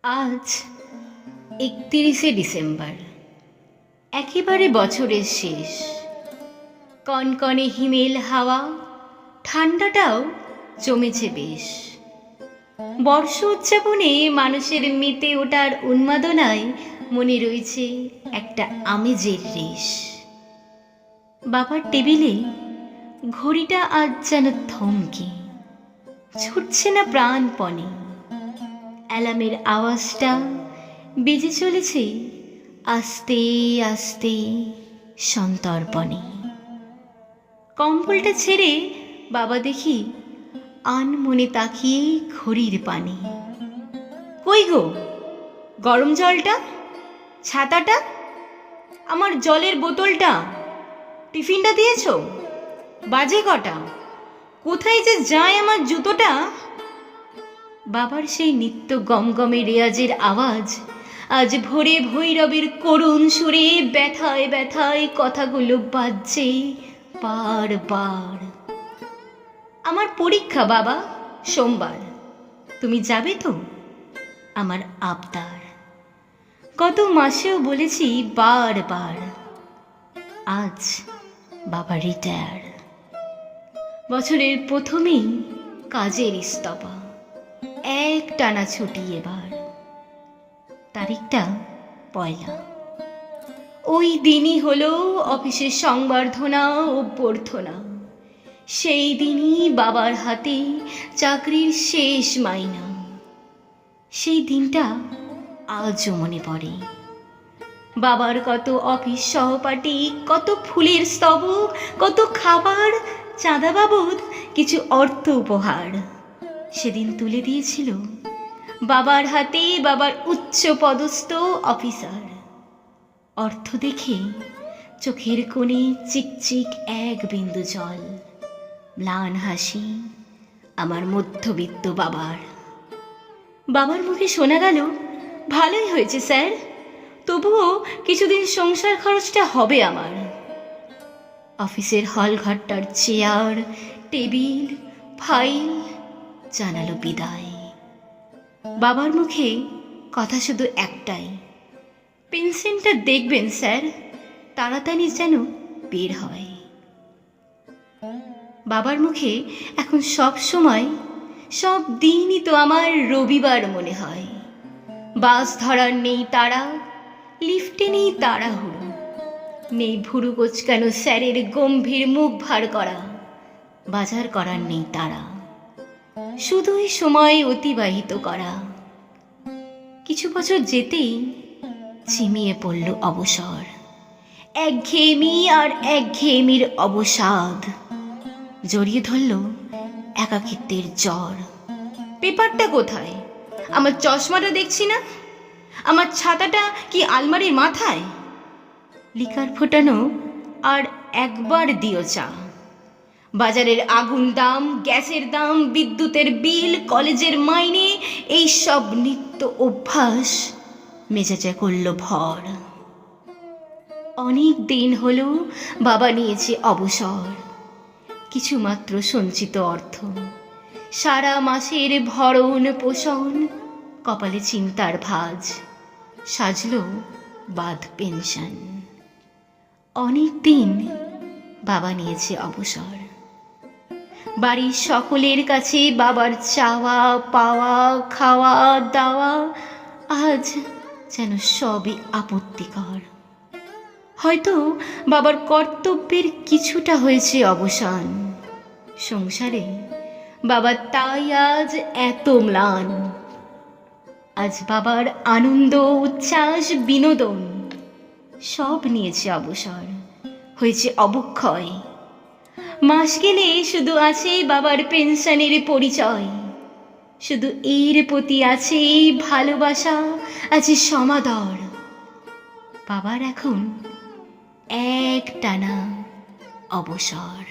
আজ ৩১শে ডিসেম্বর, একেবারে বছরের শেষ। কনকনে হিমেল হাওয়া, ঠান্ডাটাও জমেছে বেশ। বর্ষ উদযাপনে মানুষের মেতে ওঠার উন্মাদনায় মনে রয়েছে একটা আমেজের রেশ। বাবার টেবিলে ঘড়িটা আজ যেন থমকে, ছুটছে না প্রাণপণে। অ্যালার্মের আওয়াজটা বেজে চলেছে আস্তে আস্তে সন্তর্পণে। কম্বলটা ছেড়ে বাবা দেখি আনমনে তাকিয়ে ঘড়ির পানে। কই গো, গরম জলটা, ছাতাটা, আমার জলের বোতলটা, টিফিনটা দিয়েছো? বাজে কটা? কোথায় যে যায় আমার জুতোটা? বাবার সেই নিত্য গমগমে রেয়াজের আওয়াজ আজ ভোরে ভৈরবের করুণ সুরে ব্যথায় ব্যথায় কথাগুলো বাজছে বারবার। আমার পরীক্ষা বাবা, সোমবার, তুমি যাবে তো? আমার আবদার। গত মাসেও বলেছি বারবার। আজ বাবা রিটায়ার। বছরের প্রথমেই কাজের ইস্তফা, এক টানা ছুটি এবার। তারিখটা পয়লা। ওই দিনই হলো অফিসের সংবর্ধনা অভ্যর্থনা। সেই দিনই বাবার হাতে চাকরির শেষ মাইনা। সেই দিনটা আজও মনে পড়ে। বাবার কত অফিস সহপাঠী, কত ফুলের স্তবক, কত খাবার, চাঁদা বাবদ কিছু অর্থ উপহার সেদিন তুলে দিয়েছিল বাবার হাতে বাবার উচ্চ পদস্থ অফিসার। অর্থ দেখে চোখের কোণে চিকচিক এক বিন্দু জল, ম্লান হাসি আমার মধ্যবিত্ত বাবার। বাবার মুখে শোনা গেল, ভালোই হয়েছে স্যার, তবুও কিছুদিন সংসার খরচটা হবে আমার। অফিসের হলঘরটার চেয়ার, টেবিল, ফাইল জানালো বিদায়। বাবার মুখে কথা শুধু একটাই, পেনশনটা দেখবেন স্যার, তাড়াতাড়ি যেন বের হয়। বাবার মুখে এখন সব সময়, সব দিনই তো আমার রবিবার মনে হয়। বাস ধরার নেই তাড়া, লিফটে নেই তাড়াহুড়ো, নেই ভুরু কোচকানো স্যারের গম্ভীর মুখ ভার করা, বাজার করার নেই তাড়া, শুধুই সময় অতিবাহিত করা। কিছু বছর যেতেই ঝিমিয়ে পড়ল অবসর, একঘেয়েমি আর একঘেয়েমির অবসাদ। জড়িয়ে ধরল একাকিত্বের জ্বর। পেপারটা কোথায়? আমার চশমাটা দেখছি না, আমার ছাতাটা কি আলমারির মাথায়? লিকার ফোটানো আর একবার দিও চা। বাজারের আগুন দাম, গ্যাসের দাম, বিদ্যুতের বিল, কলেজের মাইনে, এই সব নিত্য অভ্যাস মেজাজে করল ভর। অনেক দিন হলো বাবা নিয়েছে অবসর। কিছুমাত্র সঞ্চিত অর্থ, সারা মাসের ভরণ পোষণ, কপালে চিন্তার ভাঁজ, সাজলো বাদ পেনশন। অনেক দিন বাবা নিয়েছে অবসর। বাড়ির সকলের কাছে বাবার চাওয়া পাওয়া, খাওয়া দাওয়া আজ যেন সবই আপত্তিকর। হয়তো বাবার কর্তব্যের কিছুটা হয়েছে অবসান। সংসারে বাবা তাই আজ এত ম্লান। আজ বাবার আনন্দ, উচ্ছ্বাস, বিনোদন সব নিয়েছে অবসর, হয়েছে অবক্ষয়। মাস গেলে শুধু আছে বাবার পেনশনের পরিচয়, শুধু এর প্রতি আছে ভালোবাসা, আছে সমাদর। বাবার এখন এক টানা অবসর।